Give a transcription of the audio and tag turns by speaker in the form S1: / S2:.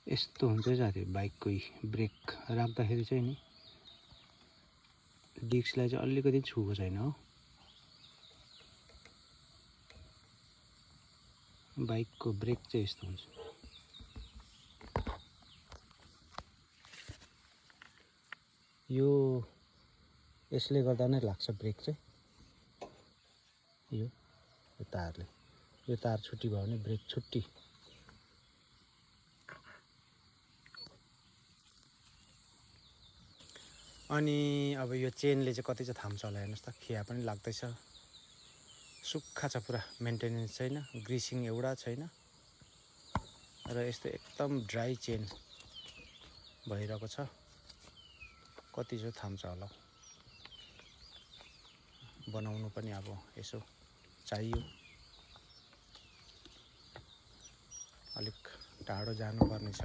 S1: यस्तो हुन्छ साथीहरु बाइकको ब्रेक राख्दाखेरि चाहिँ नि डिस्कलाई चाहिँ अलिकति छुको छैन हो। बाइकको ब्रेक चाहिँ यस्तो हुन्छ। यो यसले गर्दा नै लाग्छ ब्रेक चाहिँ। यो तारले, यो तार छुट्टी भयो भने ब्रेक छुट्टी। अनि अब यो चेनले चाहिँ कति चाहिँ थाम्छ होला हेर्नुस् त। खिया पनि लाग्दैछ, सुक्खा छ पुरा, मेन्टेनेन्स छैन, ग्रिसिङ एउटा छैन र यस्तो एकदम ड्राई चेन भइरहेको छ। कति चाहिँ थाम्छ होला बनाउनु पनि अब यसो चाहियो। अलिक टाढो जानुपर्ने छ।